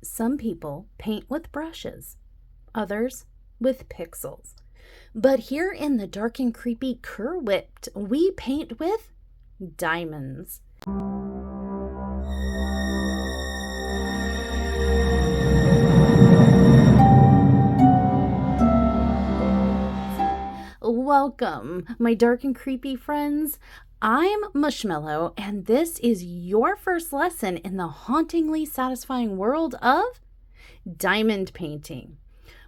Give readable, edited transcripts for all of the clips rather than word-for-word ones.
Some people paint with brushes, others with pixels. But here in the dark and creepy Kerr-Whipped, we paint with diamonds. Welcome, my dark and creepy friends. I'm Mushmellow, and this is your first lesson in the hauntingly satisfying world of diamond painting.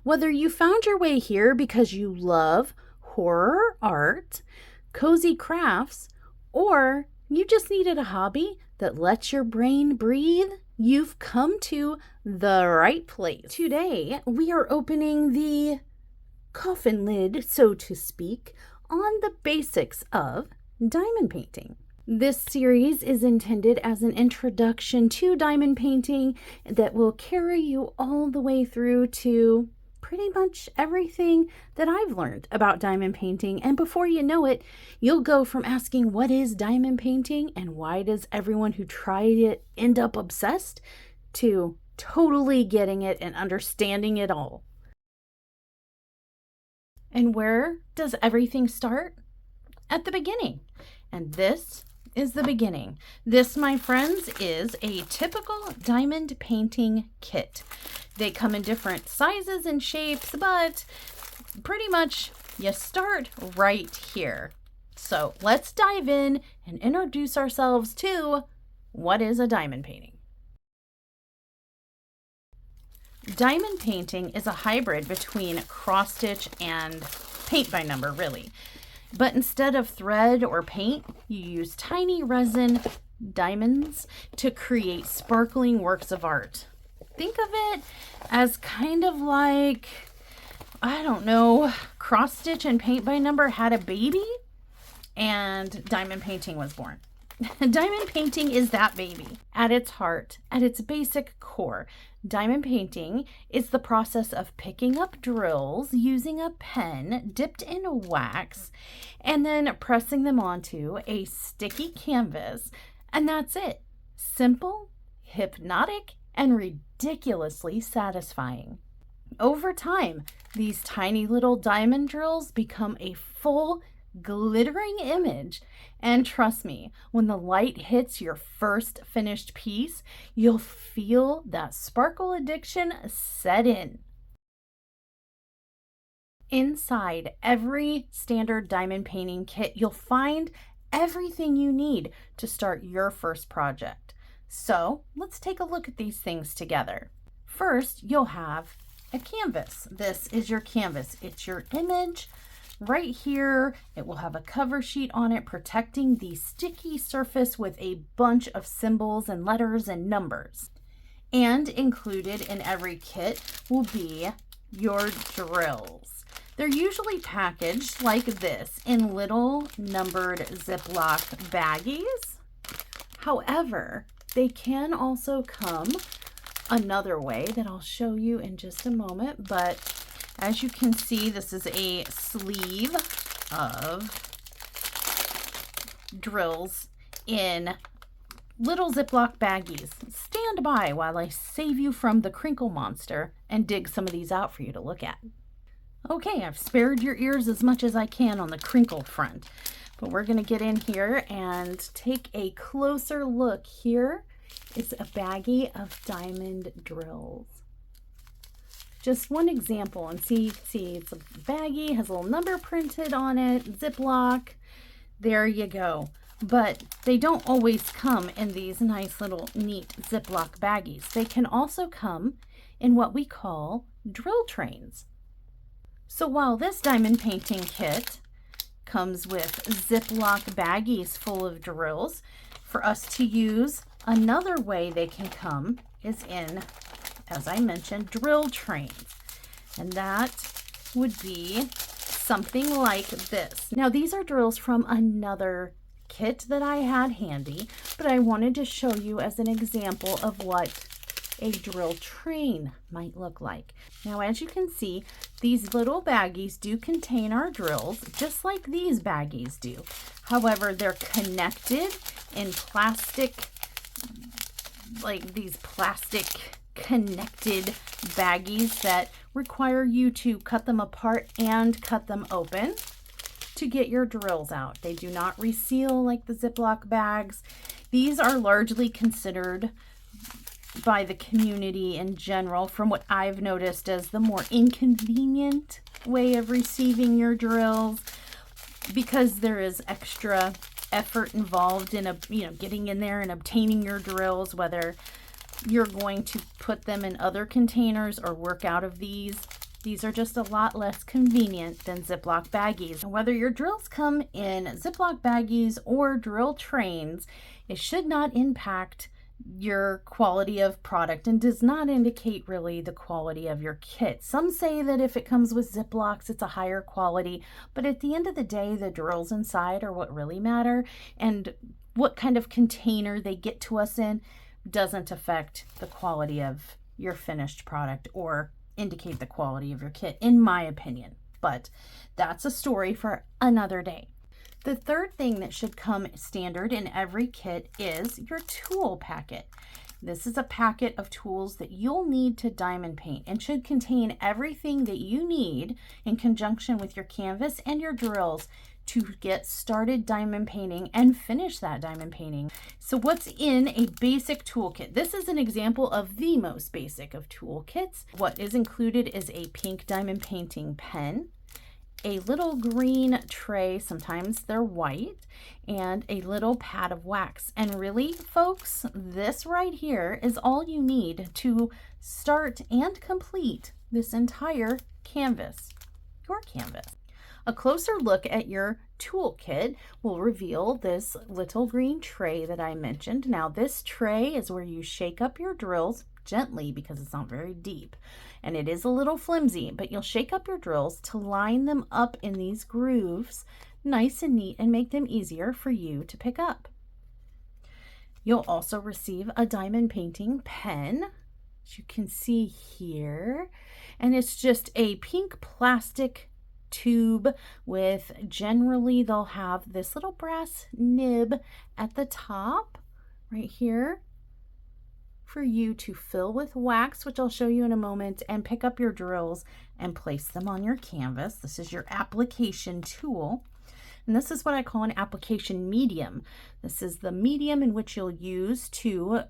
Whether you found your way here because you love horror art, cozy crafts, or you just needed a hobby that lets your brain breathe, you've come to the right place. Today, we are opening the coffin lid, so to speak, on the basics of diamond painting. This series is intended as an introduction to diamond painting that will carry you all the way through to pretty much everything that I've learned about diamond painting. And before you know it, you'll go from asking what is diamond painting and why does everyone who tried it end up obsessed to totally getting it and understanding it all. And where does everything start? At the beginning. And this is the beginning. This, my friends, is a typical diamond painting kit. They come in different sizes and shapes, but pretty much you start right here. So let's dive in and introduce ourselves to what is a diamond painting. Diamond painting is a hybrid between cross stitch and paint by number, really. But instead of thread or paint, you use tiny resin diamonds to create sparkling works of art. Think of it as kind of like, I don't know, cross stitch and paint by number had a baby and diamond painting was born. Diamond painting is that baby. At its heart, at its basic core, diamond painting is the process of picking up drills using a pen dipped in wax and then pressing them onto a sticky canvas. And that's it. Simple, hypnotic, and ridiculously satisfying. Over time, these tiny little diamond drills become a full glittering image, and trust me, when the light hits your first finished piece, you'll feel that sparkle addiction set in. Inside every standard diamond painting kit, you'll find everything you need to start your first project. So let's take a look at these things together. First, you'll have a canvas. This is your canvas. It's your image. Right here, it will have a cover sheet on it protecting the sticky surface with a bunch of symbols and letters and numbers. And included in every kit will be your drills. They're usually packaged like this in little numbered Ziploc baggies. However, they can also come another way that I'll show you in just a moment, but as you can see, this is a sleeve of drills in little Ziploc baggies. Stand by while I save you from the crinkle monster and dig some of these out for you to look at. Okay, I've spared your ears as much as I can on the crinkle front, but we're going to get in here and take a closer look. Here is a baggie of diamond drills. Just one example, and see, it's a baggie, has a little number printed on it, Ziploc, there you go. But they don't always come in these nice little neat Ziploc baggies. They can also come in what we call drill trains. So while this diamond painting kit comes with Ziploc baggies full of drills, for us to use, another way they can come is in, as I mentioned, drill trains. And that would be something like this. Now, these are drills from another kit that I had handy, but I wanted to show you as an example of what a drill train might look like. Now, as you can see, these little baggies do contain our drills, just like these baggies do. However, they're connected in plastic, like these plastic connected baggies that require you to cut them apart and cut them open to get your drills out. They do not reseal like the Ziploc bags. These are largely considered by the community in general, from what I've noticed, as the more inconvenient way of receiving your drills, because there is extra effort involved in getting in there and obtaining your drills, whether you're going to put them in other containers or work out of these. These are just a lot less convenient than Ziploc baggies. And whether your drills come in Ziploc baggies or drill trains, it should not impact your quality of product and does not indicate really the quality of your kit. Some say that if it comes with Ziplocs, it's a higher quality, but at the end of the day, the drills inside are what really matter, and what kind of container they get to us in doesn't affect the quality of your finished product or indicate the quality of your kit, in my opinion. But that's a story for another day. The third thing that should come standard in every kit is your tool packet. This is a packet of tools that you'll need to diamond paint and should contain everything that you need in conjunction with your canvas and your drills to get started diamond painting and finish that diamond painting. So what's in a basic toolkit? This is an example of the most basic of toolkits. What is included is a pink diamond painting pen, a little green tray, sometimes they're white, and a little pad of wax. And really, folks, this right here is all you need to start and complete this entire canvas, your canvas. A closer look at your toolkit will reveal this little green tray that I mentioned. Now, this tray is where you shake up your drills gently because it's not very deep and it is a little flimsy, but you'll shake up your drills to line them up in these grooves nice and neat and make them easier for you to pick up. You'll also receive a diamond painting pen, as you can see here, and it's just a pink plastic tube with, generally they'll have this little brass nib at the top right here for you to fill with wax, which I'll show you in a moment, and pick up your drills and place them on your canvas. This is your application tool, and this is what I call an application medium. This is the medium in which you'll use to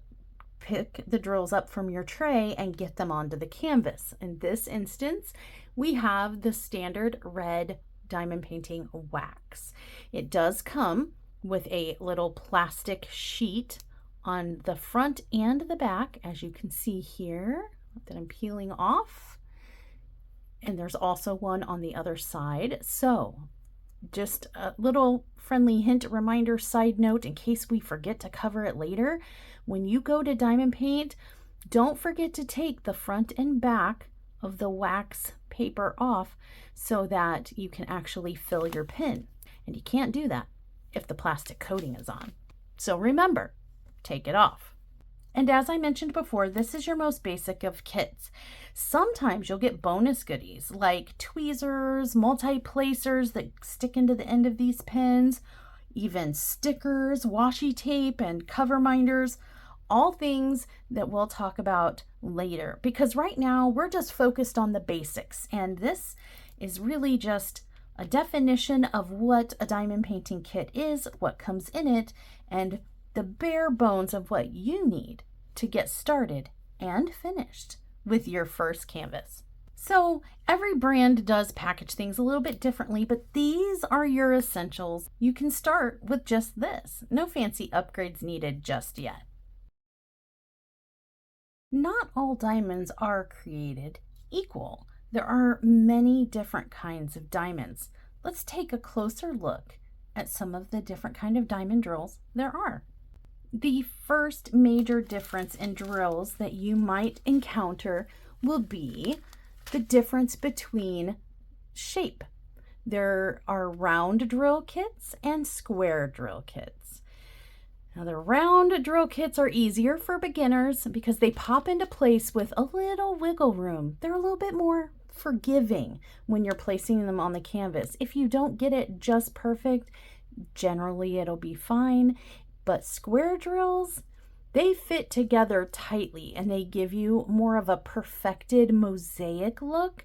pick the drills up from your tray and get them onto the canvas. In this instance, we have the standard red diamond painting wax. It does come with a little plastic sheet on the front and the back, as you can see here that I'm peeling off, and there's also one on the other side. So just a little friendly hint, reminder, side note, in case we forget to cover it later, when you go to diamond paint, don't forget to take the front and back of the wax paper off so that you can actually fill your pen. And you can't do that if the plastic coating is on. So remember, take it off. And as I mentioned before, this is your most basic of kits. Sometimes you'll get bonus goodies like tweezers, multi-placers that stick into the end of these pens, even stickers, washi tape, and cover minders, all things that we'll talk about later, because right now we're just focused on the basics, and this is really just a definition of what a diamond painting kit is, what comes in it, and the bare bones of what you need to get started and finished with your first canvas. So every brand does package things a little bit differently, but these are your essentials. You can start with just this. No fancy upgrades needed just yet. Not all diamonds are created equal. There are many different kinds of diamonds. Let's take a closer look at some of the different kind of diamond drills there are. The first major difference in drills that you might encounter will be the difference between shape. There are round drill kits and square drill kits. Now, the round drill kits are easier for beginners because they pop into place with a little wiggle room. They're a little bit more forgiving when you're placing them on the canvas. If you don't get it just perfect, generally it'll be fine. But square drills, They fit together tightly and they give you more of a perfected mosaic look,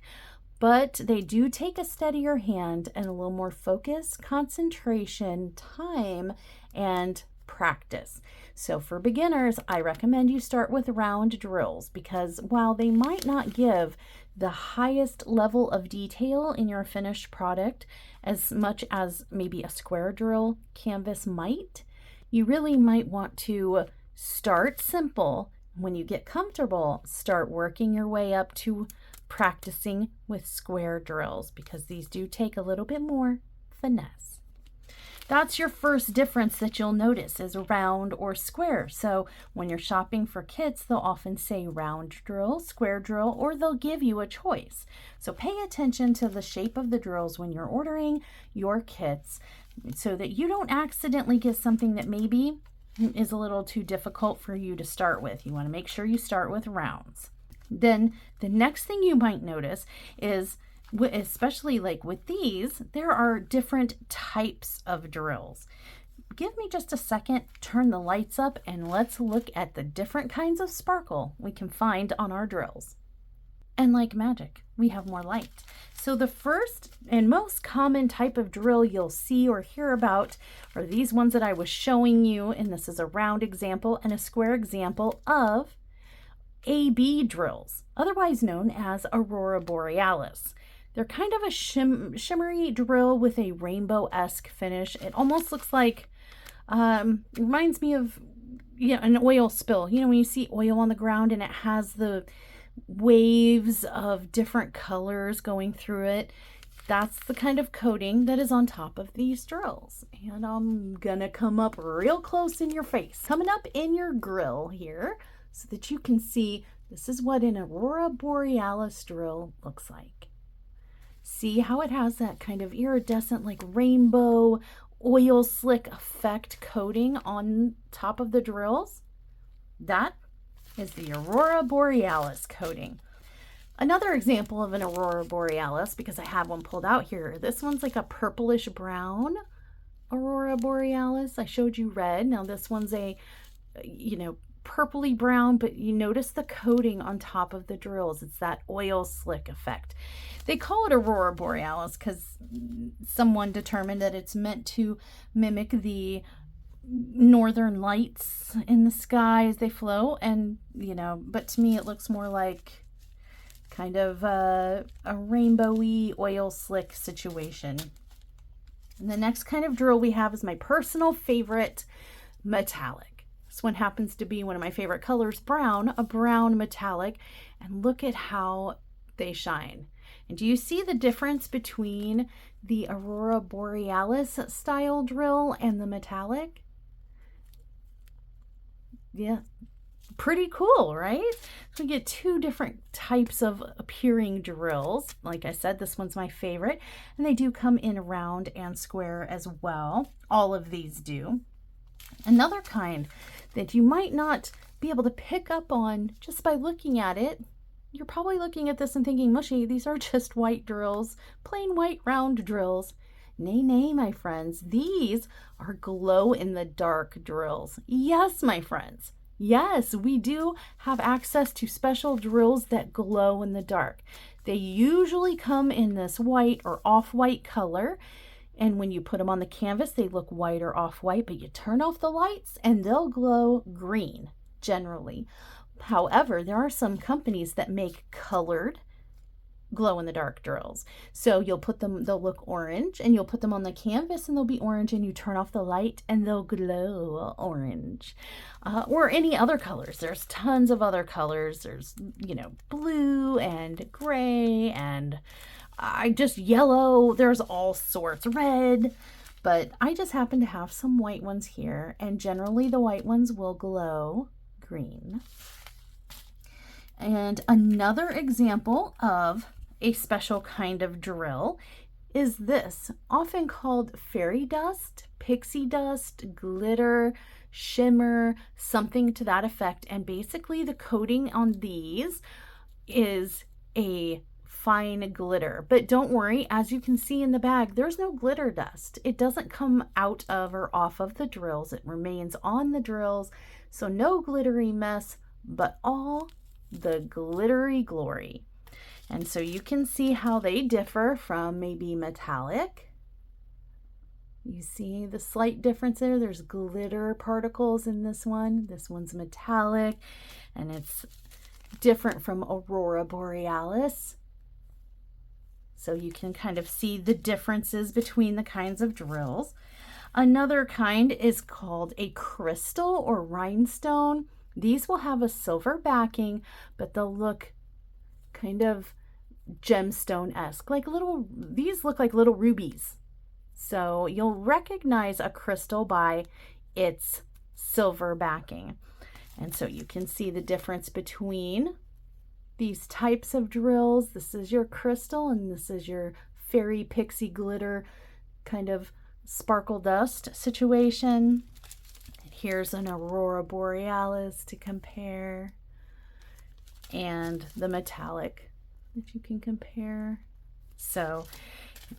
but they do take a steadier hand and a little more focus, concentration, time, and practice. So for beginners, I recommend you start with round drills because while they might not give the highest level of detail in your finished product as much as maybe a square drill canvas might, you really might want to start simple. When you get comfortable, start working your way up to practicing with square drills because these do take a little bit more finesse. That's your first difference that you'll notice is round or square. So when you're shopping for kits, they'll often say round drill, square drill, or they'll give you a choice. So pay attention to the shape of the drills when you're ordering your kits so that you don't accidentally get something that maybe is a little too difficult for you to start with. You want to make sure you start with rounds. Then the next thing you might notice is, especially like with these, there are different types of drills. Give me just a second, turn the lights up, and let's look at the different kinds of sparkle we can find on our drills. And like magic, we have more light. So the first and most common type of drill you'll see or hear about are these ones that I was showing you, and this is a round example and a square example of AB drills, otherwise known as Aurora Borealis. They're kind of a shimmery drill with a rainbow-esque finish. It almost looks like, reminds me of an oil spill. You know, when you see oil on the ground and it has the waves of different colors going through it, that's the kind of coating that is on top of these drills. And I'm gonna come up real close in your face, coming up in your grill here, so that you can see this is what an Aurora Borealis drill looks like. See how it has that kind of iridescent, like rainbow oil slick effect coating on top of the drills? That is the Aurora Borealis coating. Another example of an Aurora Borealis, because I have one pulled out here, this one's like a purplish brown Aurora Borealis. I showed you red. Now this one's a, purpley brown, but you notice the coating on top of the drills. It's that oil slick effect. They call it Aurora Borealis because someone determined that it's meant to mimic the northern lights in the sky as they flow, and but to me it looks more like kind of a rainbowy oil slick situation. And the next kind of drill we have is my personal favorite, metallic. This one happens to be one of my favorite colors, brown, a brown metallic, and look at how they shine. And do you see the difference between the Aurora Borealis style drill and the metallic? Yeah, pretty cool, right? So we get two different types of appearing drills. Like I said, this one's my favorite, and they do come in round and square as well. All of these do. Another kind that you might not be able to pick up on just by looking at it, you're probably looking at this and thinking, Mushy, these are just white drills, plain white round drills. Nay, nay, my friends, these are glow-in-the-dark drills. Yes, my friends. Yes, we do have access to special drills that glow in the dark. They usually come in this white or off-white color, and when you put them on the canvas, they look white or off-white, but you turn off the lights and they'll glow green, generally. However, there are some companies that make colored glow-in-the-dark drills. So you'll put them, they'll look orange, and you'll put them on the canvas and they'll be orange, and you turn off the light and they'll glow orange. Or any other colors. There's tons of other colors. There's, blue and gray and just yellow. There's all sorts, red. But I just happen to have some white ones here, and generally the white ones will glow green. And another example of a special kind of drill is this, often called fairy dust, pixie dust, glitter, shimmer, something to that effect. And basically the coating on these is a fine glitter. But don't worry, as you can see in the bag, there's no glitter dust. It doesn't come out of or off of the drills. It remains on the drills So no glittery mess, but all the glittery glory. And so you can see how they differ from maybe metallic. You see the slight difference there. There's glitter particles in this one. This one's metallic, and it's different from Aurora Borealis. So you can kind of see the differences between the kinds of drills. Another kind is called a crystal or rhinestone. These will have a silver backing, but they'll look kind of gemstone-esque, like these look like little rubies. So you'll recognize a crystal by its silver backing. And so you can see the difference between these types of drills. This is your crystal and this is your fairy pixie glitter kind of sparkle dust situation. Here's an Aurora Borealis to compare, and the metallic that you can compare. So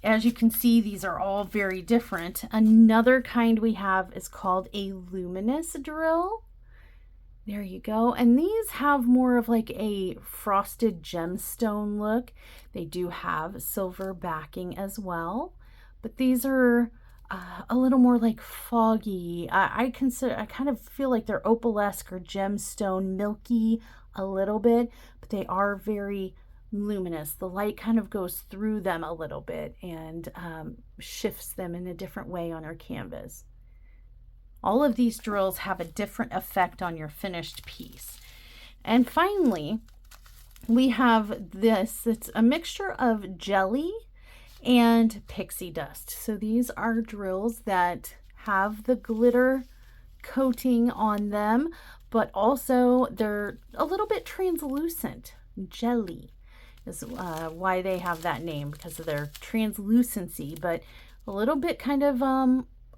as you can see, these are all very different. Another kind we have is called a luminous drill. There you go. And these have more of like a frosted gemstone look. They do have silver backing as well, but these are a little more like foggy. I kind of feel like they're opalesque or gemstone, milky a little bit, but they are very luminous. The light kind of goes through them a little bit and shifts them in a different way on our canvas. All of these drills have a different effect on your finished piece. And finally, we have this. It's a mixture of jelly and pixie dust. So these are drills that have the glitter coating on them, but also they're a little bit translucent. Jelly is why they have that name, because of their translucency, but a little bit kind of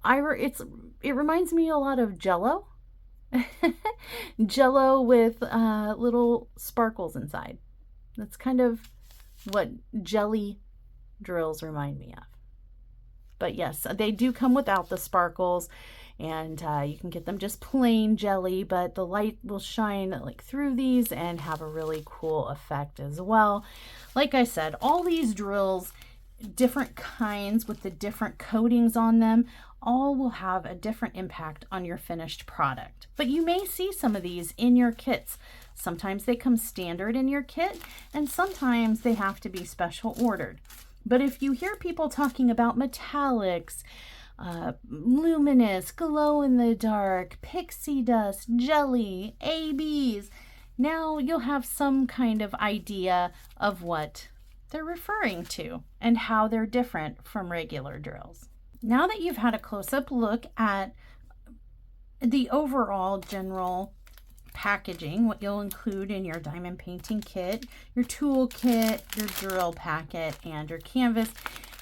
it reminds me a lot of Jello. Jello with little sparkles inside. That's kind of what jelly drills remind me of. But yes, they do come without the sparkles, and you can get them just plain jelly, but the light will shine like through these and have a really cool effect as well. Like I said, all these drills, different kinds with the different coatings on them, all will have a different impact on your finished product. But you may see some of these in your kits. Sometimes they come standard in your kit, and sometimes they have to be special ordered. But if you hear people talking about metallics, luminous, glow in the dark, pixie dust, jelly, ABs, now you'll have some kind of idea of what they're referring to and how they're different from regular drills. Now that you've had a close-up look at the overall general packaging, what you'll include in your diamond painting kit, your tool kit, your drill packet, and your canvas,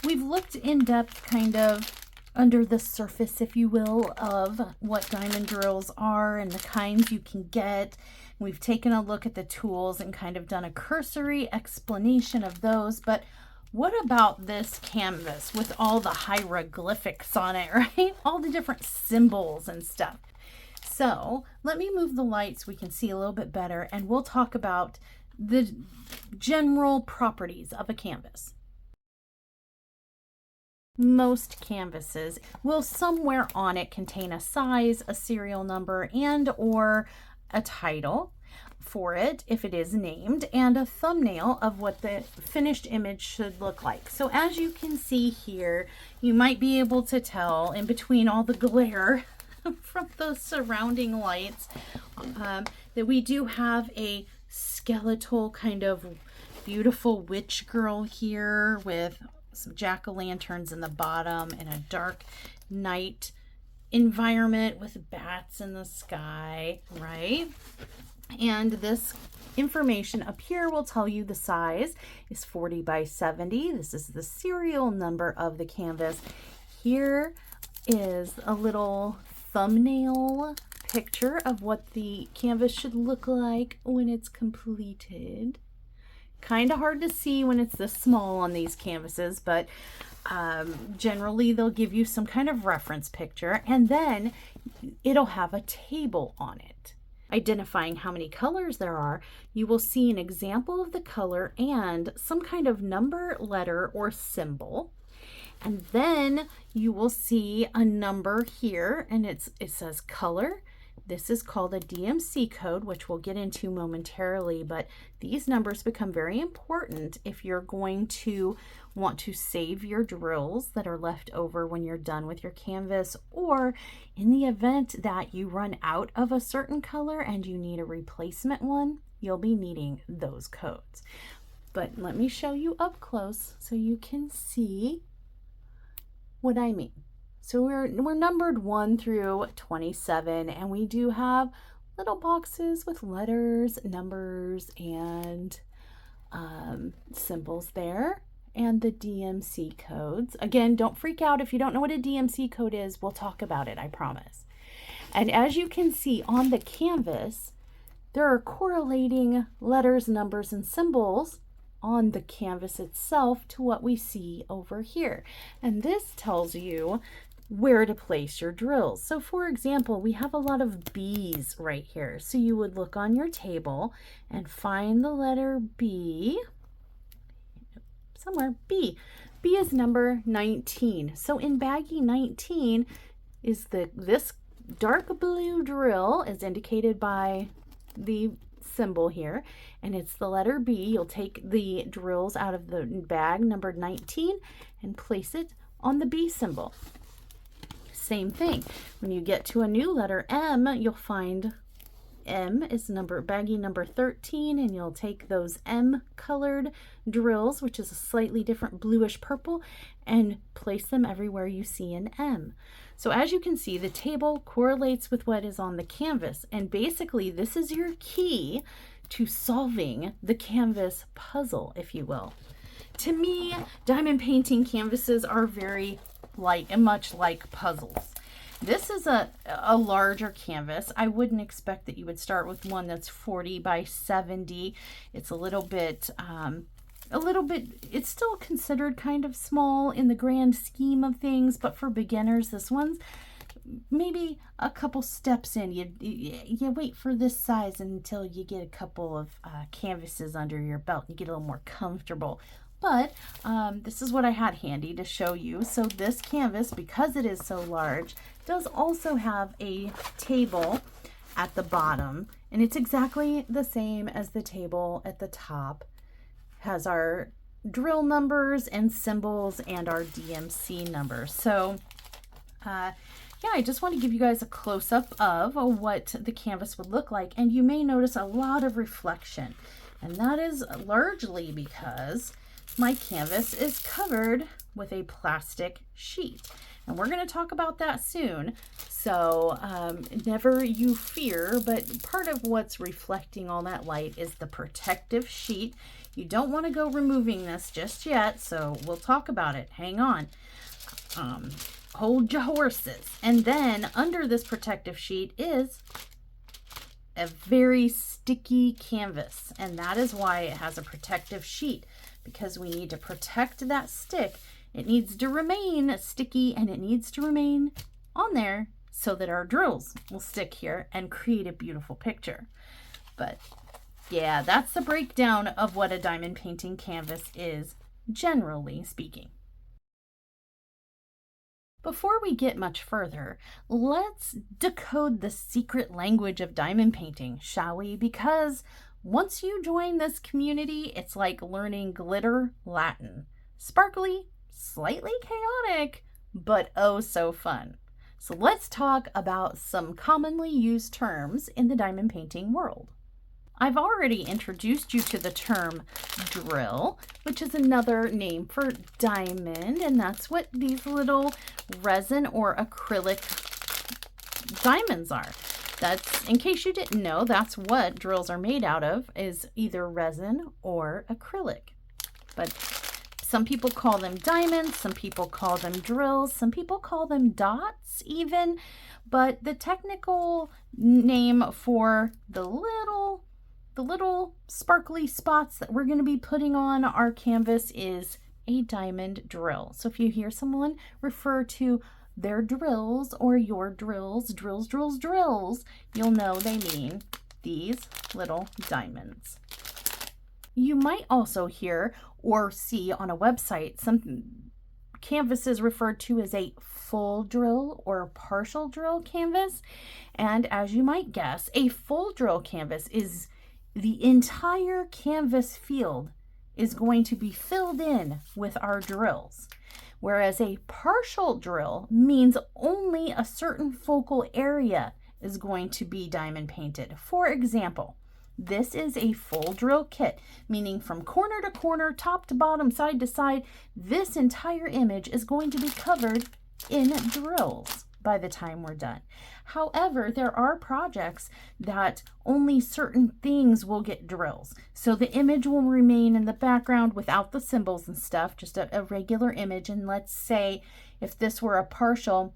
we've looked in depth kind of under the surface, if you will, of what diamond drills are and the kinds you can get. We've taken a look at the tools and kind of done a cursory explanation of those, but what about this canvas with all the hieroglyphics on it, right? All the different symbols and stuff. So let me move the light so we can see a little bit better, and we'll talk about the general properties of a canvas. Most canvases will somewhere on it contain a size, a serial number, and or a title for it if it is named, and a thumbnail of what the finished image should look like. So as you can see here, you might be able to tell in between all the glare from the surrounding lights that we do have a skeletal kind of beautiful witch girl here with some jack-o'-lanterns in the bottom and a dark night environment with bats in the sky, right? And this information up here will tell you the size is 40 by 70. This is the serial number of the canvas. Here is a little thumbnail picture of what the canvas should look like when it's completed. Kind of hard to see when it's this small on these canvases, but generally they'll give you some kind of reference picture, and then it'll have a table on it identifying how many colors there are. You will see an example of the color and some kind of number, letter, or symbol. And then you will see a number here, and it says color. This is called a DMC code, which we'll get into momentarily, but these numbers become very important if you're going to want to save your drills that are left over when you're done with your canvas, or in the event that you run out of a certain color and you need a replacement one, you'll be needing those codes. But let me show you up close so you can see what I mean. So we're numbered 1 through 27, and we do have little boxes with letters, numbers, and symbols there, and the DMC codes. Again, don't freak out if you don't know what a DMC code is. We'll talk about it, I promise. And as you can see on the canvas, there are correlating letters, numbers, and symbols on the canvas itself to what we see over here. And this tells you where to place your drills. So for example, we have a lot of B's right here. So you would look on your table and find the letter B, somewhere, B. B is number 19. So in baggie 19 is this dark blue drill is indicated by the symbol here, and it's the letter B. You'll take the drills out of the bag numbered 19 and place it on the B symbol. Same thing. When you get to a new letter M, you'll find M is baggie number 13, and you'll take those M colored drills, which is a slightly different bluish purple, and place them everywhere you see an M. So as you can see, the table correlates with what is on the canvas, and basically this is your key to solving the canvas puzzle, if you will. To me, diamond painting canvases are very much like puzzles. This is a larger canvas. I wouldn't expect that you would start with one that's 40 by 70. It's a little bit, it's still considered kind of small in the grand scheme of things, but for beginners, this one's maybe a couple steps in. You wait for this size until you get a couple of canvases under your belt. You get a little more comfortable. But this is what I had handy to show you. So this canvas, because it is so large, does also have a table at the bottom, and it's exactly the same as the table at the top. Has our drill numbers and symbols and our DMC numbers. So yeah, I just want to give you guys a close-up of what the canvas would look like, and you may notice a lot of reflection, and that is largely because my canvas is covered with a plastic sheet, and we're going to talk about that soon. So never you fear, but part of what's reflecting all that light is the protective sheet. You don't want to go removing this just yet, so we'll talk about it. Hang on. Hold your horses. And then under this protective sheet is a very sticky canvas, and that is why it has a protective sheet, because we need to protect that stick. It needs to remain sticky, and it needs to remain on there so that our drills will stick here and create a beautiful picture. But yeah, that's the breakdown of what a diamond painting canvas is, generally speaking. Before we get much further, let's decode the secret language of diamond painting, shall we? Because once you join this community, it's like learning glitter Latin. Sparkly, slightly chaotic, but oh so fun. So let's talk about some commonly used terms in the diamond painting world. I've already introduced you to the term drill, which is another name for diamond, and that's what these little resin or acrylic diamonds are. That's, in case you didn't know, that's what drills are made out of, is either resin or acrylic. But some people call them diamonds, some people call them drills, some people call them dots even, but the technical name for the little The little sparkly spots that we're going to be putting on our canvas is a diamond drill. So if you hear someone refer to their drills or your drills, drills, you'll know they mean these little diamonds. You might also hear or see on a website some canvases referred to as a full drill or partial drill canvas. And as you might guess, a full drill canvas is the entire canvas field is going to be filled in with our drills. Whereas a partial drill means only a certain focal area is going to be diamond painted. For example, this is a full drill kit, meaning from corner to corner, top to bottom, side to side, this entire image is going to be covered in drills by the time we're done. However, there are projects that only certain things will get drills. So the image will remain in the background without the symbols and stuff, just a regular image. And let's say if this were a partial,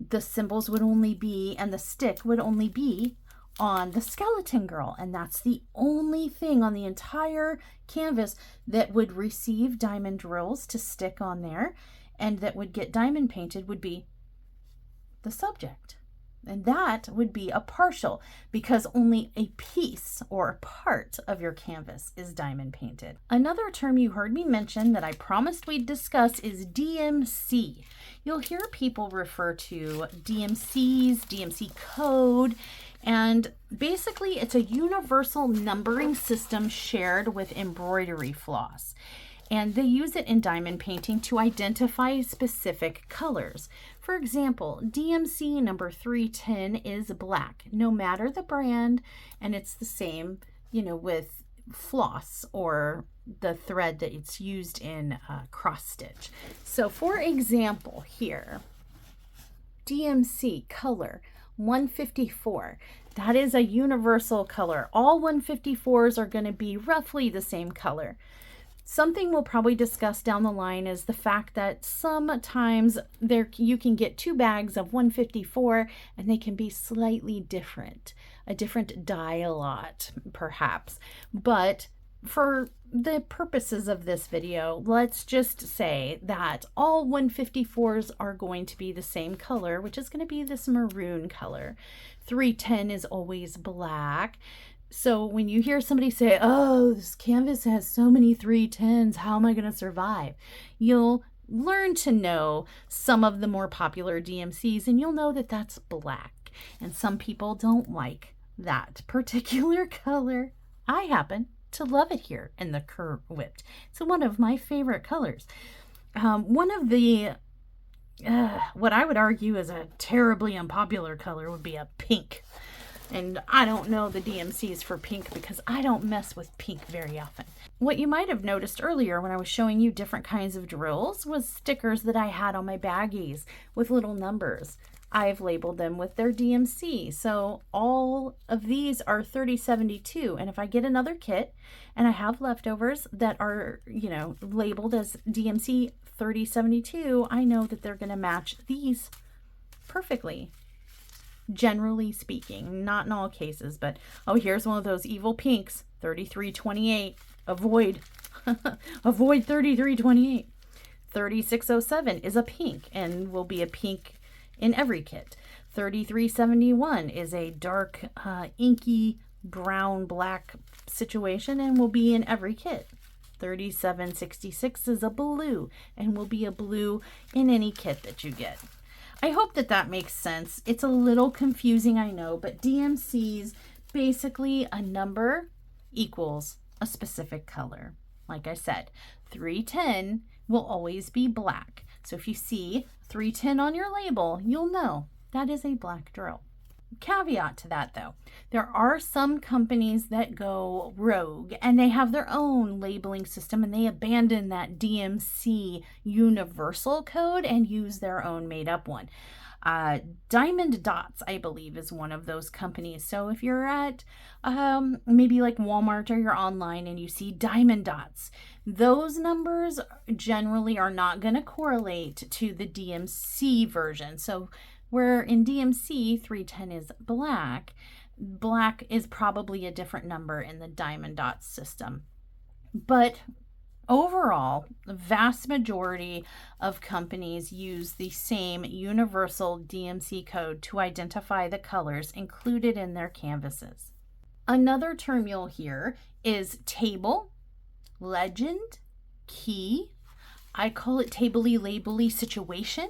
the symbols would only be, and the stick would only be on the skeleton girl. And that's the only thing on the entire canvas that would receive diamond drills to stick on there and that would get diamond painted would be the subject. And that would be a partial because only a piece or a part of your canvas is diamond painted. Another term you heard me mention that I promised we'd discuss is DMC. You'll hear people refer to DMCs, DMC code, and basically it's a universal numbering system shared with embroidery floss. And they use it in diamond painting to identify specific colors. For example, DMC number 310 is black, no matter the brand, and it's the same, with floss or the thread that it's used in cross stitch. So for example, here, DMC color 154. That is a universal color. All 154s are going to be roughly the same color. Something we'll probably discuss down the line is the fact that sometimes you can get 2 bags of 154 and they can be slightly different, a different dye lot perhaps. But for the purposes of this video, let's just say that all 154s are going to be the same color, which is going to be this maroon color. 310 is always black. So when you hear somebody say, oh, this canvas has so many 310s, how am I going to survive? You'll learn to know some of the more popular DMCs and you'll know that that's black. And some people don't like that particular color. I happen to love it here in the Curve Whipped. It's one of my favorite colors. One of the, what I would argue is a terribly unpopular color would be a pink. And I don't know the DMCs for pink because I don't mess with pink very often. What you might have noticed earlier when I was showing you different kinds of drills was stickers that I had on my baggies with little numbers. I've labeled them with their DMC. So all of these are 3072. And if I get another kit and I have leftovers that are, labeled as DMC 3072, I know that they're going to match these perfectly. Generally speaking, not in all cases, but here's one of those evil pinks, 3328. Avoid avoid 3328. 3607 is a pink and will be a pink in every kit. 3371 is a dark inky brown black situation and will be in every kit. 3766 is a blue and will be a blue in any kit that you get. I hope that makes sense. It's a little confusing, I know, but DMC's basically a number equals a specific color. Like I said, 310 will always be black. So if you see 310 on your label, you'll know that is a black drill. Caveat to that though, there are some companies that go rogue and they have their own labeling system and they abandon that DMC universal code and use their own made up one. Diamond Dots, I believe, is one of those companies. So if you're at maybe like Walmart or you're online and you see Diamond Dots, those numbers generally are not going to correlate to the DMC version. So where in DMC 310 is black, Black is probably a different number in the diamond dot system. But overall, the vast majority of companies use the same universal DMC code to identify the colors included in their canvases. Another term you'll hear is table, legend, key. I call it tabley labely situation.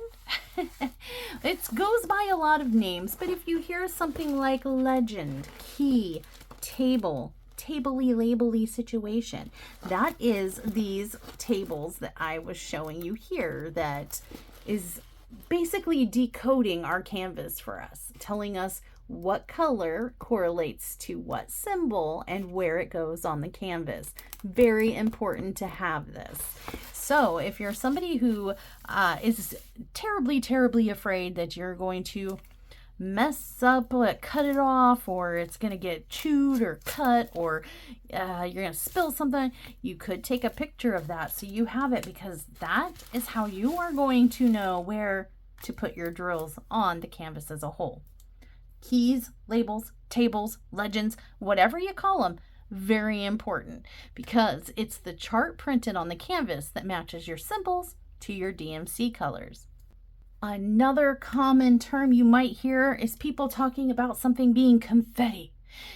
It goes by a lot of names, but if you hear something like legend, key, table, tabley labely situation, that is these tables that I was showing you here, that is basically decoding our canvas for us, telling us what color correlates to what symbol and where it goes on the canvas. Very important to have this. So if you're somebody who is terribly afraid that you're going to mess up, cut it off, or it's going to get chewed or cut, or you're going to spill something, you could take a picture of that so you have it, because that is how you are going to know where to put your drills on the canvas as a whole. Keys, labels, tables, legends, whatever you call them, very important, because it's the chart printed on the canvas that matches your symbols to your DMC colors. Another common term you might hear is people talking about something being confetti.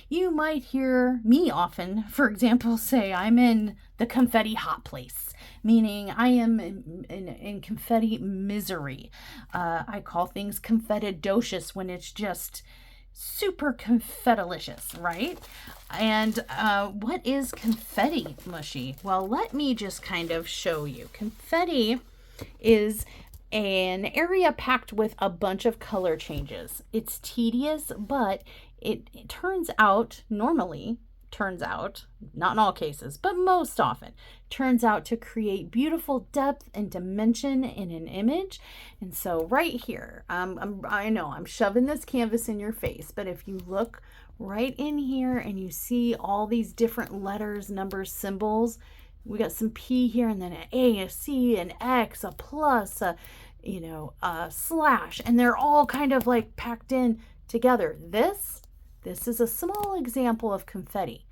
You might hear me often, for example, say I'm in the confetti hot place, meaning I am in confetti misery. I call things confettidocious when it's just super confettilicious, right? And what is confetti, Mushy? Well, let me just kind of show you. Confetti is an area packed with a bunch of color changes. It's tedious, but it turns out, not in all cases, but most often, turns out to create beautiful depth and dimension in an image. And so right here, I know I'm shoving this canvas in your face, but if you look right in here and you see all these different letters, numbers, symbols, we got some P here, and then an A, a C, an X, a plus, a slash, and they're all kind of like packed in together. This is a small example of confetti.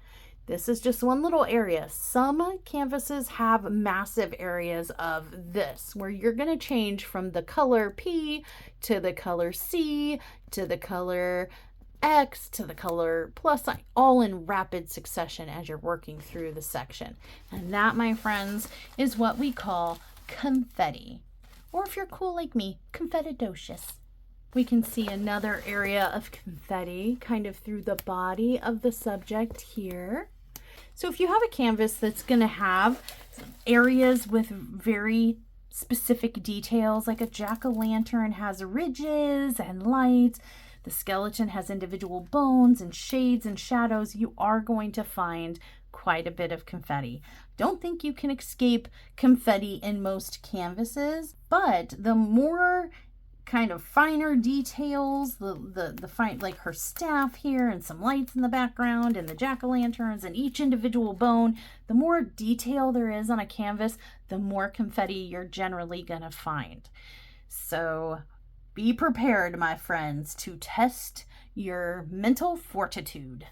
This is just one little area. Some canvases have massive areas of this, where you're going to change from the color P to the color C to the color X to the color plus sign, all in rapid succession as you're working through the section. And that, my friends, is what we call confetti. Or if you're cool like me, confettidocious. We can see another area of confetti kind of through the body of the subject here. So if you have a canvas that's going to have areas with very specific details, like a jack-o'-lantern has ridges and lights, the skeleton has individual bones and shades and shadows, you are going to find quite a bit of confetti. Don't think you can escape confetti in most canvases, but the more kind of finer details, the fine, like her staff here and some lights in the background and the jack-o'-lanterns and each individual bone, the more detail there is on a canvas, the more confetti you're generally gonna find. So be prepared, my friends, to test your mental fortitude.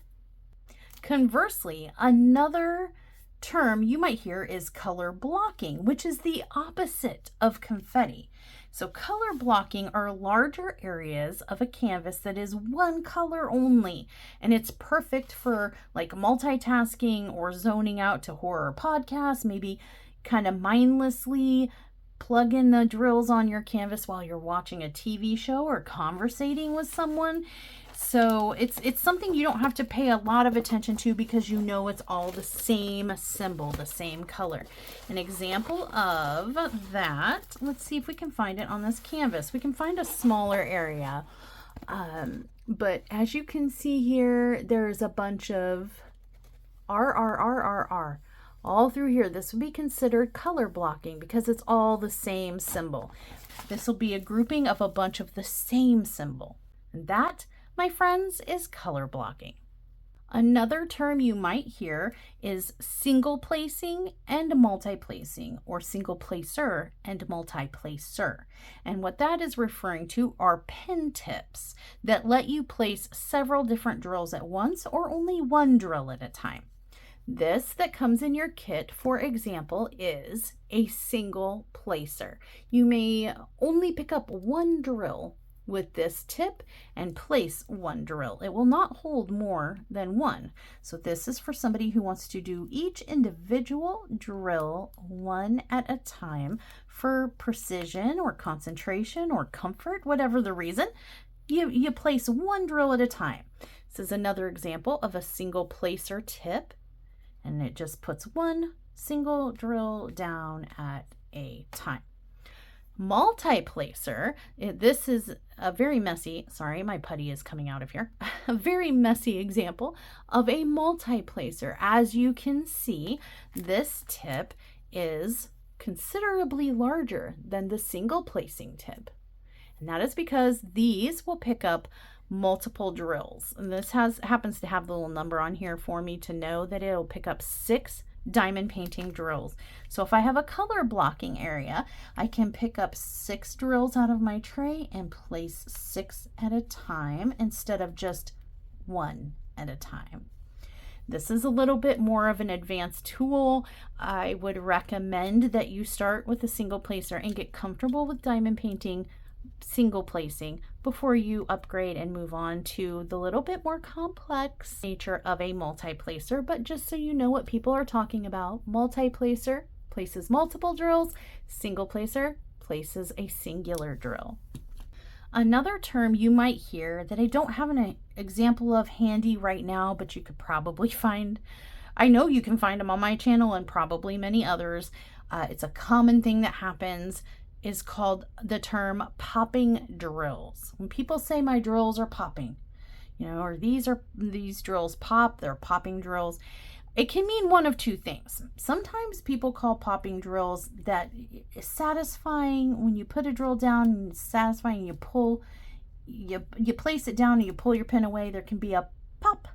Conversely, another term you might hear is color blocking, which is the opposite of confetti. So color blocking are larger areas of a canvas that is one color only, and it's perfect for like multitasking or zoning out to horror podcasts, maybe kind of mindlessly plug in the drills on your canvas while you're watching a TV show or conversating with someone. So it's something you don't have to pay a lot of attention to, because you know it's all the same symbol, the same color. An example of that, let's see if we can find it on this canvas. We can find a smaller area, but as you can see here, there's a bunch of R all through here. This would be considered color blocking because it's all the same symbol. This will be a grouping of a bunch of the same symbol. And that, my friends, is color blocking. Another term you might hear is single placing and multi-placing, or single placer and multi-placer. And what that is referring to are pen tips that let you place several different drills at once or only one drill at a time. This that comes in your kit, for example, is a single placer. You may only pick up one drill with this tip and place one drill. It will not hold more than one. So this is for somebody who wants to do each individual drill one at a time for precision or concentration or comfort, whatever the reason. You place one drill at a time. This is another example of a single placer tip, and it just puts one single drill down at a time. Multi-placer, this is a very messy, sorry, my putty is coming out of here, a very messy example of a multi-placer. As you can see, this tip is considerably larger than the single placing tip. And that is because these will pick up multiple drills. And this happens to have the little number on here for me to know that it'll pick up 6 diamond painting drills. So if I have a color blocking area, I can pick up 6 drills out of my tray and place 6 at a time instead of just 1 at a time. This is a little bit more of an advanced tool. I would recommend that you start with a single placer and get comfortable with diamond painting single placing before you upgrade and move on to the little bit more complex nature of a multi-placer. But just so you know what people are talking about, multi-placer places multiple drills, single placer places a singular drill. Another term you might hear that I don't have an example of handy right now, but you could probably find, I know you can find them on my channel and probably many others. It's a common thing that happens, is called the term popping drills. When people say my drills are popping, or these drills pop, they're popping drills, it can mean one of two things. Sometimes people call popping drills that is satisfying when you put a drill down, and it's satisfying, you place it down and you pull your pin away, there can be a pop.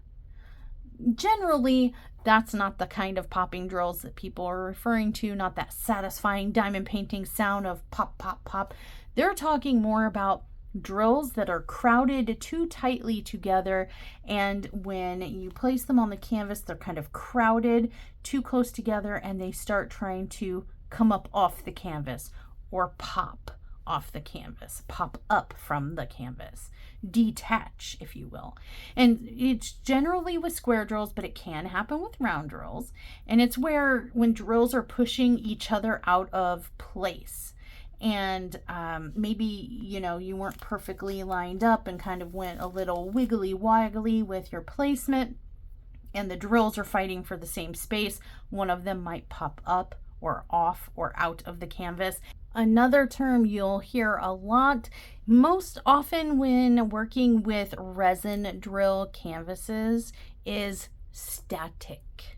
Generally, that's not the kind of popping drills that people are referring to, not that satisfying diamond painting sound of pop, pop, pop. They're talking more about drills that are crowded too tightly together, and when you place them on the canvas, they're kind of crowded too close together and they start trying to come up off the canvas or pop off the canvas, pop up from the canvas, detach, if you will. And it's generally with square drills, but it can happen with round drills. And it's when drills are pushing each other out of place. And maybe, you weren't perfectly lined up and kind of went a little wiggly woggly with your placement, and the drills are fighting for the same space. One of them might pop up or off or out of the canvas. Another term you'll hear a lot, most often when working with resin drill canvases, is static.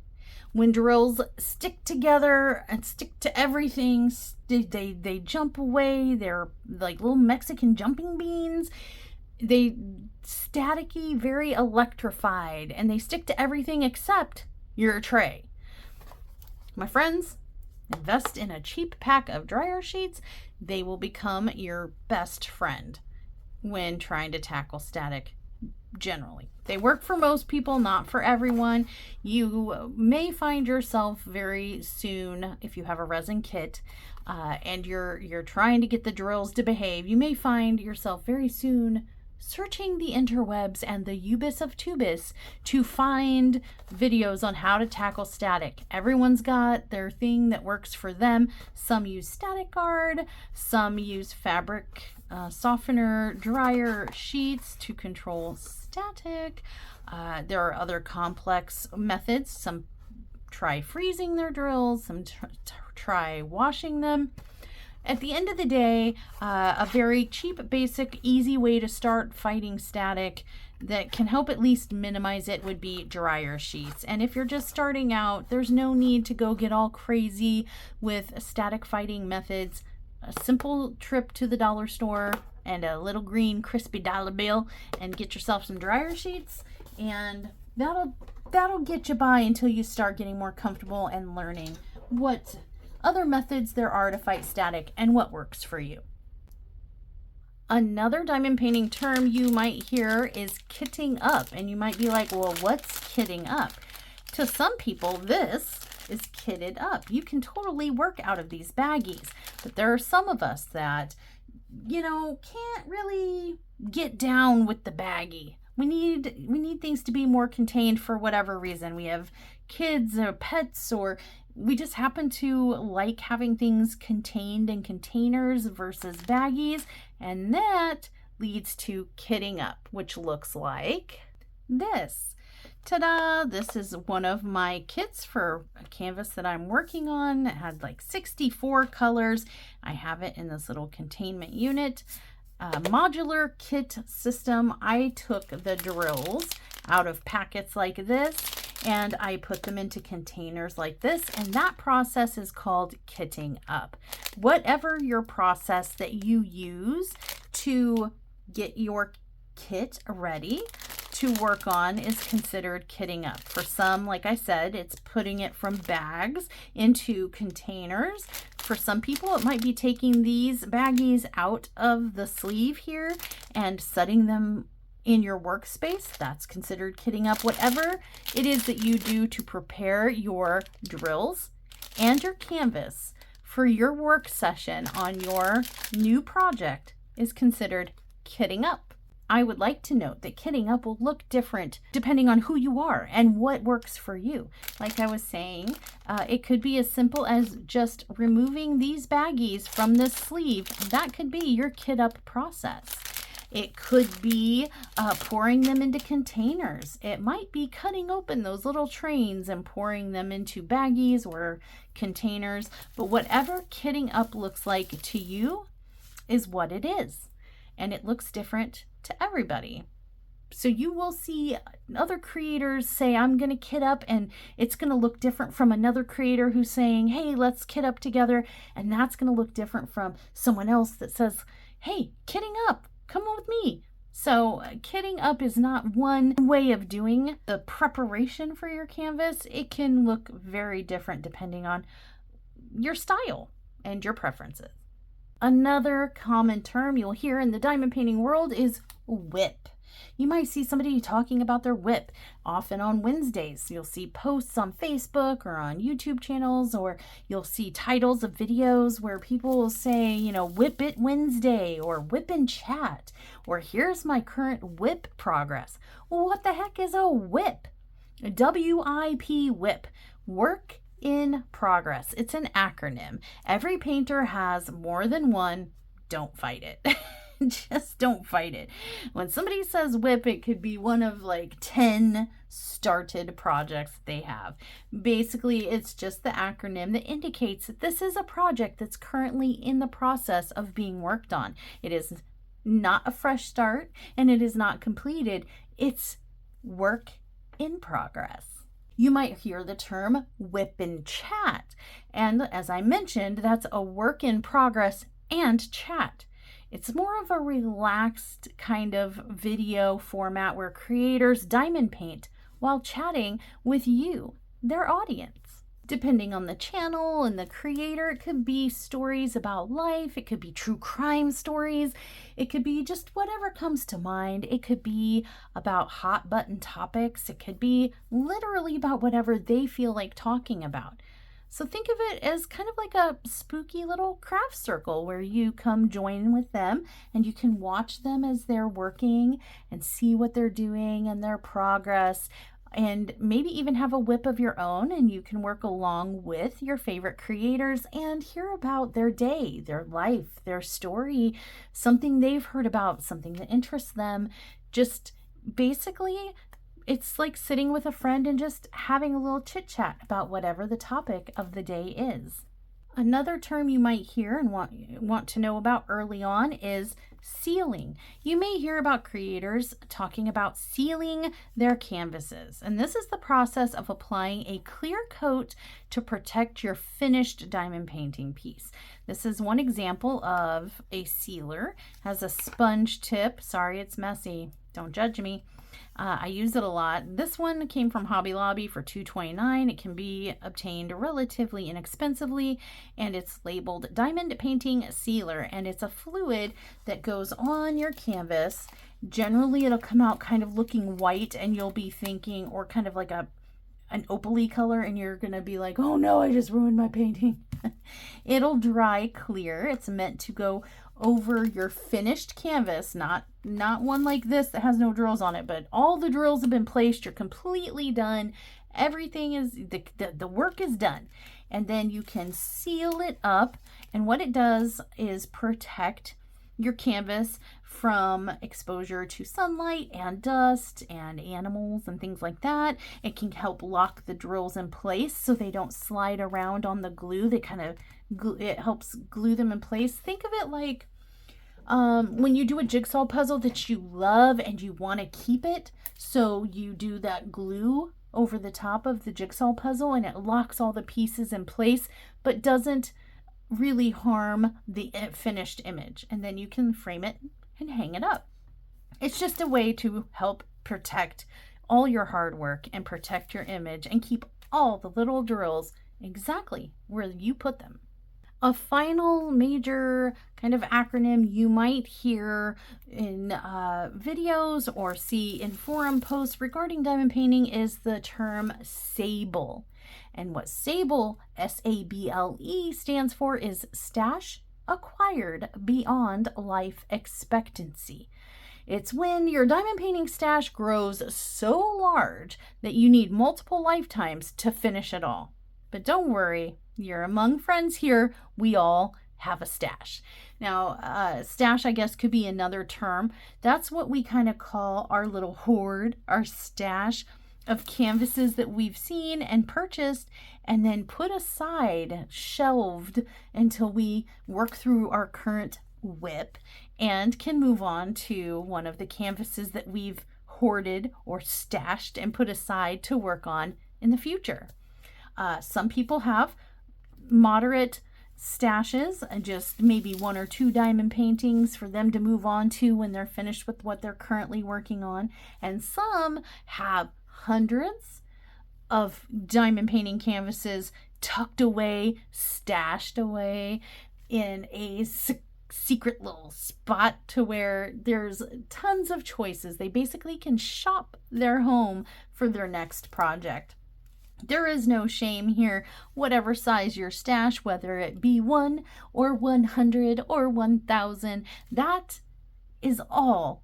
When drills stick together and stick to everything, they jump away. They're like little Mexican jumping beans. They staticky, very electrified, and they stick to everything except your tray. My friends, invest in a cheap pack of dryer sheets. They will become your best friend when trying to tackle static generally. They work for most people, not for everyone. You may find yourself very soon, if you have a resin kit and you're trying to get the drills to behave, you may find yourself very soon searching the interwebs and the ubis of tubis to find videos on how to tackle static. Everyone's got their thing that works for them. Some use static guard, some use fabric softener dryer sheets to control static. There are other complex methods. Some try freezing their drills, some try washing them. At the end of the day, a very cheap, basic, easy way to start fighting static that can help at least minimize it would be dryer sheets. And if you're just starting out, there's no need to go get all crazy with static fighting methods. A simple trip to the dollar store and a little green crispy dollar bill and get yourself some dryer sheets, and that'll get you by until you start getting more comfortable and learning what other methods there are to fight static and what works for you. Another diamond painting term you might hear is kitting up, and you might be like, well, what's kitting up? To some people, this is kitted up. You can totally work out of these baggies, but there are some of us that, can't really get down with the baggie. We need things to be more contained for whatever reason. We have kids or pets, or we just happen to like having things contained in containers versus baggies, and that leads to kitting up, which looks like this. Ta-da! This is one of my kits for a canvas that I'm working on. It had like 64 colors. I have it in this little containment unit. Modular kit system. I took the drills out of packets like this and I put them into containers like this, and that process is called kitting up. Whatever your process that you use to get your kit ready to work on is considered kitting up. For some, like I said, it's putting it from bags into containers. For some people, it might be taking these baggies out of the sleeve here and setting them in your workspace. That's considered kitting up. Whatever it is that you do to prepare your drills and your canvas for your work session on your new project is considered kitting up. I would like to note that kitting up will look different depending on who you are and what works for you. Like I was saying, it could be as simple as just removing these baggies from this sleeve. That could be your kit up process. It could be pouring them into containers. It might be cutting open those little trains and pouring them into baggies or containers. But whatever kitting up looks like to you is what it is. And it looks different to everybody. So you will see other creators say, I'm going to kit up, and it's going to look different from another creator who's saying, hey, let's kit up together. And that's going to look different from someone else that says, hey, kitting up. Come on with me. So kitting up is not one way of doing the preparation for your canvas. It can look very different depending on your style and your preferences. Another common term you'll hear in the diamond painting world is whip. You might see somebody talking about their whip. Often on Wednesdays, you'll see posts on Facebook or on YouTube channels, or you'll see titles of videos where people will say, whip it Wednesday, or whip in chat, or here's my current whip progress. Well, what the heck is a whip? WIP, whip, work in progress. It's an acronym. Every painter has more than one. Don't fight it. Just don't fight it. When somebody says whip, it could be one of like 10 started projects that they have. Basically, it's just the acronym that indicates that this is a project that's currently in the process of being worked on. It is not a fresh start and it is not completed. It's work in progress. You might hear the term whip in chat. And as I mentioned, that's a work in progress and chat. It's more of a relaxed kind of video format where creators diamond paint while chatting with you, their audience. Depending on the channel and the creator, it could be stories about life, it could be true crime stories, it could be just whatever comes to mind. It could be about hot button topics, it could be literally about whatever they feel like talking about. So think of it as kind of like a spooky little craft circle where you come join with them and you can watch them as they're working and see what they're doing and their progress, and maybe even have a whip of your own, and you can work along with your favorite creators and hear about their day, their life, their story, something they've heard about, something that interests them. Just basically, it's like sitting with a friend and just having a little chit chat about whatever the topic of the day is. Another term you might hear and want to know about early on is sealing. You may hear about creators talking about sealing their canvases, and this is the process of applying a clear coat to protect your finished diamond painting piece. This is one example of a sealer. It has a sponge tip. Sorry, it's messy. Don't judge me. I use it a lot. This one came from Hobby Lobby for $2.29. It can be obtained relatively inexpensively, and it's labeled Diamond Painting Sealer, and it's a fluid that goes on your canvas. Generally, it'll come out kind of looking white, and you'll be thinking, or kind of like an opaly color, and you're gonna be like, oh no, I just ruined my painting. It'll dry clear. It's meant to go over your finished canvas, not one like this that has no drills on it, but all the drills have been placed. You're completely done. Everything is, the work is done. And then you can seal it up. And what it does is protect your canvas from exposure to sunlight and dust and animals and things like that. It can help lock the drills in place so they don't slide around on the glue. They kind of it helps glue them in place. Think of it like when you do a jigsaw puzzle that you love and you want to keep it, so you do that glue over the top of the jigsaw puzzle and it locks all the pieces in place but doesn't really harm the finished image, and then you can frame it and hang it up. It's just a way to help protect all your hard work and protect your image and keep all the little drills exactly where you put them. A final major kind of acronym you might hear in videos or see in forum posts regarding diamond painting is the term SABLE. And what SABLE, S-A-B-L-E, stands for is Stash Acquired Beyond Life Expectancy. It's when your diamond painting stash grows so large that you need multiple lifetimes to finish it all. But don't worry, you're among friends here. We all have a stash. Now, stash, I guess, could be another term. That's what we kind of call our little hoard, our stash of canvases that we've seen and purchased and then put aside, shelved, until we work through our current WIP and can move on to one of the canvases that we've hoarded or stashed and put aside to work on in the future. Some people have moderate stashes and just maybe 1 or 2 diamond paintings for them to move on to when they're finished with what they're currently working on. And some have hundreds of diamond painting canvases tucked away, stashed away in a secret little spot to where there's tons of choices. They basically can shop their home for their next project. There is no shame here, whatever size your stash, whether it be 1 or 100 or 1,000, that is all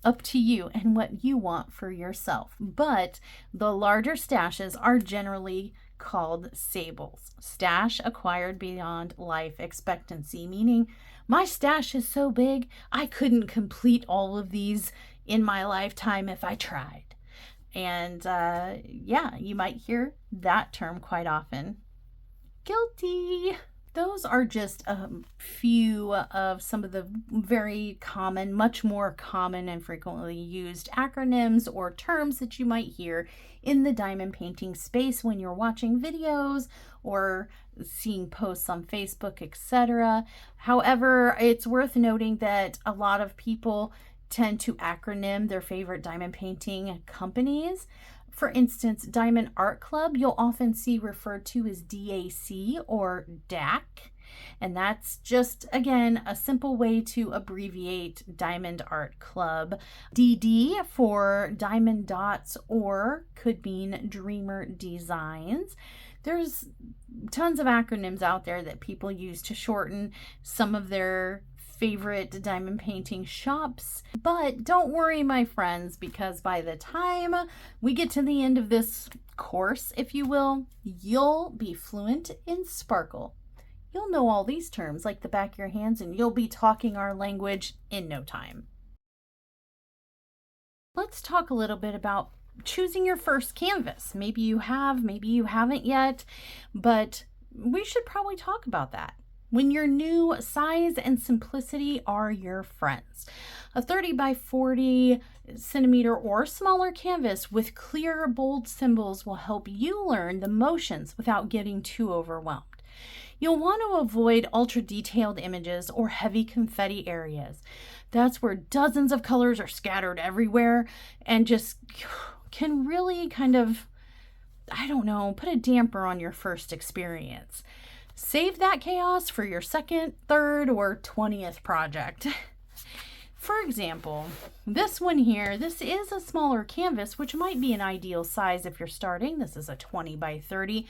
up to you and what you want for yourself. But the larger stashes are generally called SABLEs, Stash Acquired Beyond Life Expectancy, meaning my stash is so big I couldn't complete all of these in my lifetime if I tried. And yeah, you might hear that term quite often. Guilty. Those are just a few of some of the very common, much more common and frequently used acronyms or terms that you might hear in the diamond painting space when you're watching videos or seeing posts on Facebook, etc. However, it's worth noting that a lot of people tend to acronym their favorite diamond painting companies. For instance, Diamond Art Club, you'll often see referred to as DAC or DAC. And that's just, again, a simple way to abbreviate Diamond Art Club. DD for Diamond Dots or could mean Dreamer Designs. There's tons of acronyms out there that people use to shorten some of their favorite diamond painting shops. But don't worry, my friends, because by the time we get to the end of this course, if you will, you'll be fluent in sparkle. You'll know all these terms like the back of your hands, and you'll be talking our language in no time. Let's talk a little bit about choosing your first canvas. Maybe you have, maybe you haven't yet, but we should probably talk about that. When you're new, size and simplicity are your friends. A 30 by 40 centimeter or smaller canvas with clear, bold symbols will help you learn the motions without getting too overwhelmed. You'll want to avoid ultra detailed images or heavy confetti areas. That's where dozens of colors are scattered everywhere and just can really kind of, I don't know, put a damper on your first experience. Save that chaos for your second, third, or 20th project. For example, this one here, this is a smaller canvas, which might be an ideal size if you're starting. This is a 20 by 30,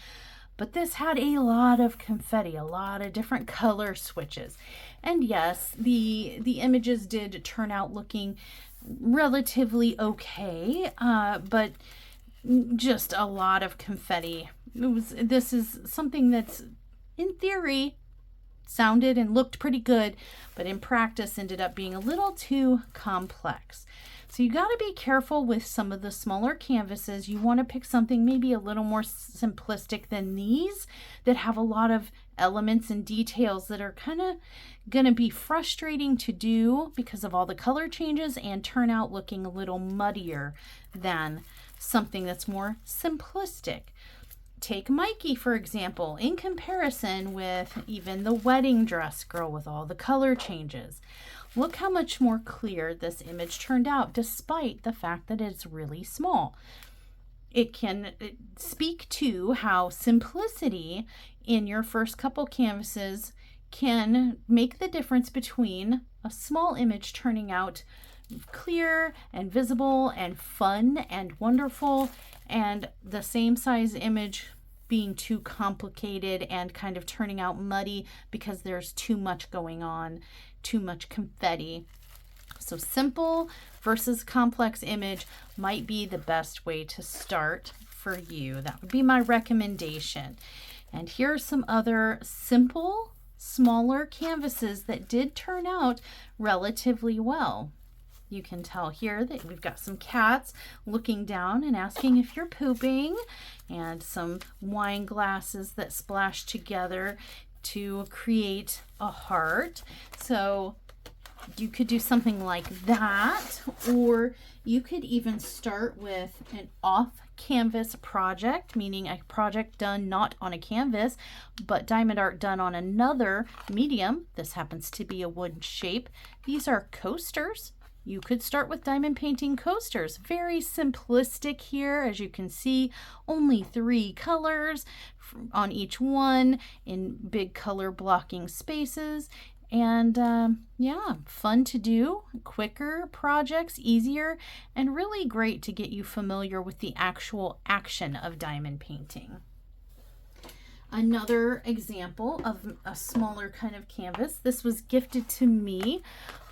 but this had a lot of confetti, a lot of different color switches. And yes, the images did turn out looking relatively okay, but just a lot of confetti. This is something that's, in theory, sounded and looked pretty good, but in practice ended up being a little too complex. So you got to be careful with some of the smaller canvases. You want to pick something maybe a little more simplistic than these that have a lot of elements and details that are kind of going to be frustrating to do because of all the color changes and turn out looking a little muddier than something that's more simplistic. Take Mikey, for example, in comparison with even the wedding dress girl with all the color changes. Look how much more clear this image turned out, despite the fact that it's really small. It can speak to how simplicity in your first couple canvases can make the difference between a small image turning out clear and visible and fun and wonderful, and the same size image being too complicated and kind of turning out muddy because there's too much going on, too much confetti. So simple versus complex image might be the best way to start for you. That would be my recommendation. And here are some other simple, smaller canvases that did turn out relatively well. You can tell here that we've got some cats looking down and asking if you're pooping, and some wine glasses that splash together to create a heart. So you could do something like that, or you could even start with an off-canvas project, meaning a project done not on a canvas, but diamond art done on another medium. This happens to be a wood shape. These are coasters. You could start with diamond painting coasters. Very simplistic here, as you can see, only 3 colors on each one in big color blocking spaces. And yeah, fun to do, quicker projects, easier, and really great to get you familiar with the actual action of diamond painting. Another example of a smaller kind of canvas. This was gifted to me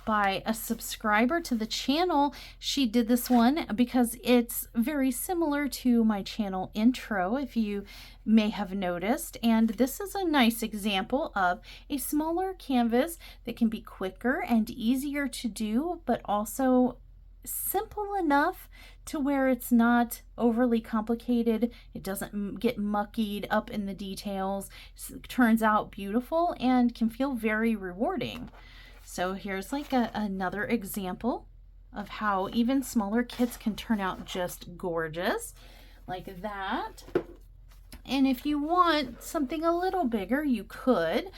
by a subscriber to the channel. She did this one because it's very similar to my channel intro, if you may have noticed. And this is a nice example of a smaller canvas that can be quicker and easier to do, but also simple enough to where it's not overly complicated. It doesn't get muckied up in the details. It turns out beautiful and can feel very rewarding. So here's like another example of how even smaller kits can turn out just gorgeous, like that. And if you want something a little bigger, you could.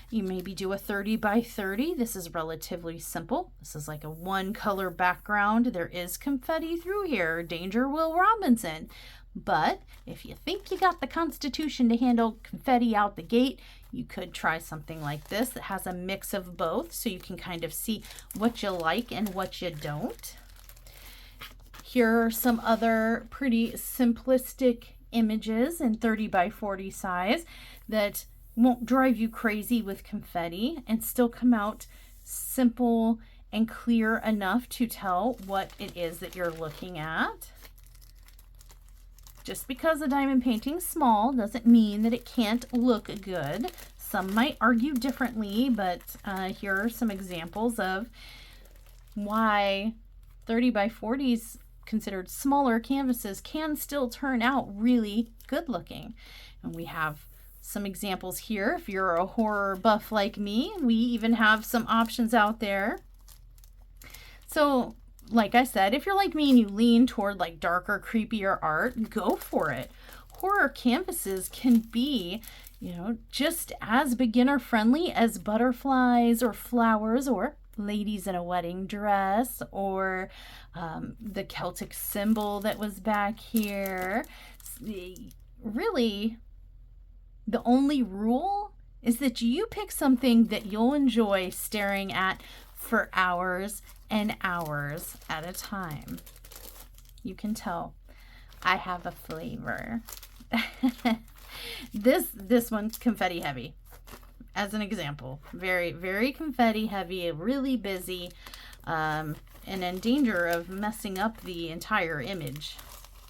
You maybe do a 30 by 30. This is relatively simple. This is like a 1 color background. There is confetti through here. Danger Will Robinson. But if you think you got the constitution to handle confetti out the gate, you could try something like this that has a mix of both, so you can kind of see what you like and what you don't. Here are some other pretty simplistic images in 30 by 40 size that won't drive you crazy with confetti and still come out simple and clear enough to tell what it is that you're looking at. Just because a diamond painting's small doesn't mean that it can't look good. Some might argue differently, but here are some examples of why 30 by 40s, considered smaller canvases, can still turn out really good looking. And we have some examples here. If you're a horror buff like me, we even have some options out there. So like I said, if you're like me and you lean toward like darker, creepier art, go for it. Horror canvases can be just as beginner friendly as butterflies or flowers or ladies in a wedding dress or the Celtic symbol that was back here. Really, the only rule is that you pick something that you'll enjoy staring at for hours and hours at a time. You can tell I have a flavor. This one's confetti heavy. As an example, very, very confetti heavy, really busy, and in danger of messing up the entire image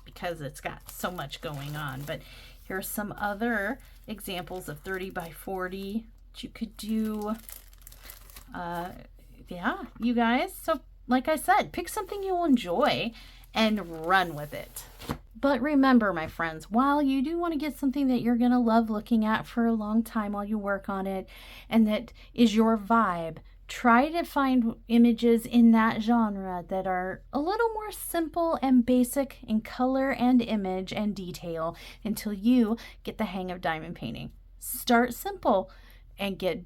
because it's got so much going on. But here's some other examples of 30 by 40 that you could do. Yeah, you guys. So like I said, pick something you'll enjoy and run with it. But remember, my friends, while you do want to get something that you're going to love looking at for a long time while you work on it and that is your vibe, try to find images in that genre that are a little more simple and basic in color and image and detail until you get the hang of diamond painting. Start simple and get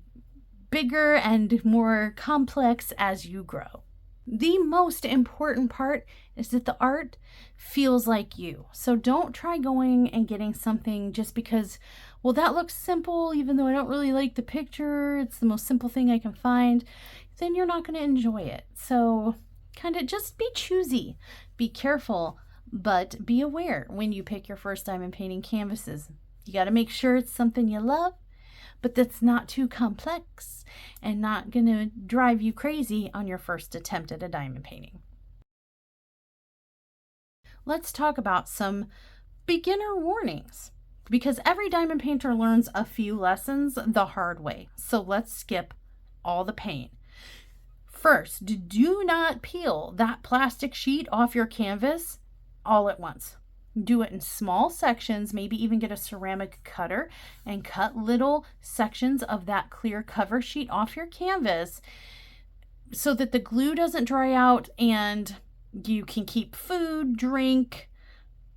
bigger and more complex as you grow. The most important part is that the art feels like you. So don't try going and getting something just because, well, that looks simple, even though I don't really like the picture. It's the most simple thing I can find. Then you're not going to enjoy it. So kind of just be choosy, be careful, but be aware when you pick your first diamond painting canvases. You got to make sure it's something you love, but that's not too complex and not going to drive you crazy on your first attempt at a diamond painting. Let's talk about some beginner warnings because every diamond painter learns a few lessons the hard way. So let's skip all the pain. First, do not peel that plastic sheet off your canvas all at once. Do it in small sections, maybe even get a ceramic cutter and cut little sections of that clear cover sheet off your canvas so that the glue doesn't dry out and you can keep food, drink,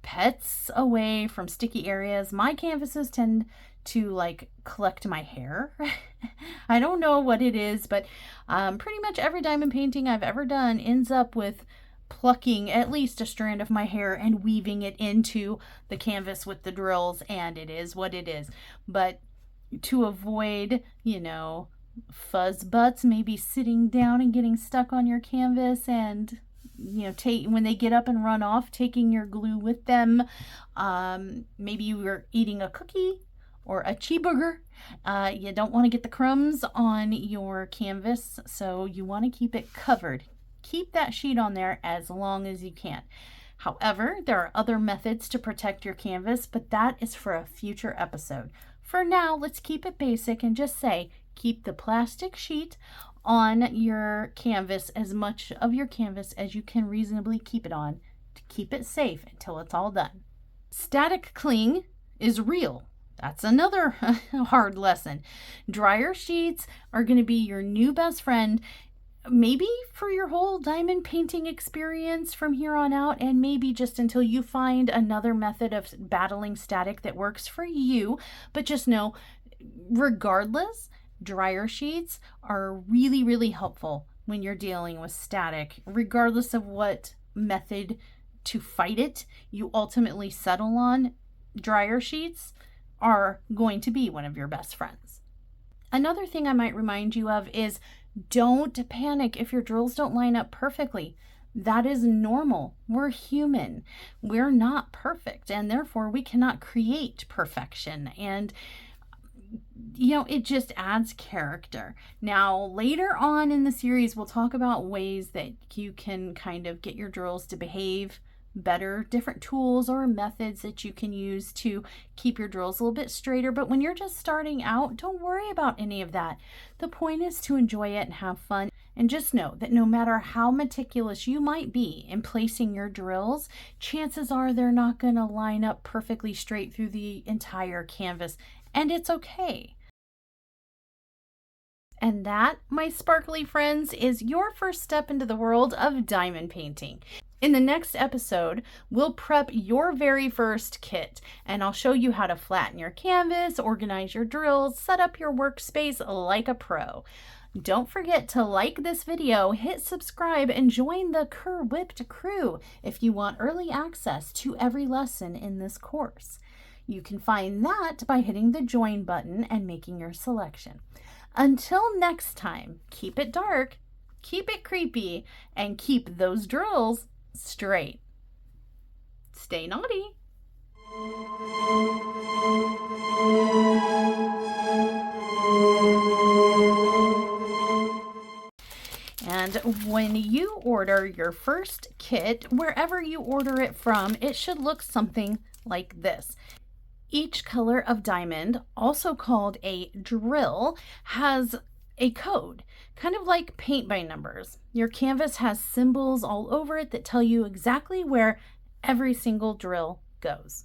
pets away from sticky areas. My canvases tend to like collect my hair. I don't know what it is, but pretty much every diamond painting I've ever done ends up with plucking at least a strand of my hair and weaving it into the canvas with the drills, and it is what it is. But to avoid, fuzz butts maybe sitting down and getting stuck on your canvas and when they get up and run off, taking your glue with them. Maybe you were eating a cookie or a cheeseburger. You don't want to get the crumbs on your canvas, so you want to keep it covered. Keep that sheet on there as long as you can. However, there are other methods to protect your canvas, but that is for a future episode. For now, let's keep it basic and just say, keep the plastic sheet on your canvas, as much of your canvas as you can reasonably keep it on, to keep it safe until it's all done. Static cling is real. That's another hard lesson. Dryer sheets are going to be your new best friend, maybe for your whole diamond painting experience from here on out, and maybe just until you find another method of battling static that works for you. But just know, regardless, dryer sheets are really, really helpful when you're dealing with static. Regardless of what method to fight it you ultimately settle on, dryer sheets are going to be one of your best friends. Another thing I might remind you of is don't panic if your drills don't line up perfectly. That is normal. We're human. We're not perfect, and therefore we cannot create perfection. And it just adds character. Now, later on in the series, we'll talk about ways that you can kind of get your drills to behave better, different tools or methods that you can use to keep your drills a little bit straighter. But when you're just starting out, don't worry about any of that. The point is to enjoy it and have fun. And just know that no matter how meticulous you might be in placing your drills, chances are they're not going to line up perfectly straight through the entire canvas. And it's okay. And that, my sparkly friends, is your first step into the world of diamond painting. In the next episode, we'll prep your very first kit, and I'll show you how to flatten your canvas, organize your drills, set up your workspace like a pro. Don't forget to like this video, hit subscribe, and join the Whipped crew if you want early access to every lesson in this course. You can find that by hitting the join button and making your selection. Until next time, keep it dark, keep it creepy, and keep those drills straight. Stay naughty. And when you order your first kit, wherever you order it from, it should look something like this. Each color of diamond, also called a drill, has a code, kind of like paint by numbers. Your canvas has symbols all over it that tell you exactly where every single drill goes.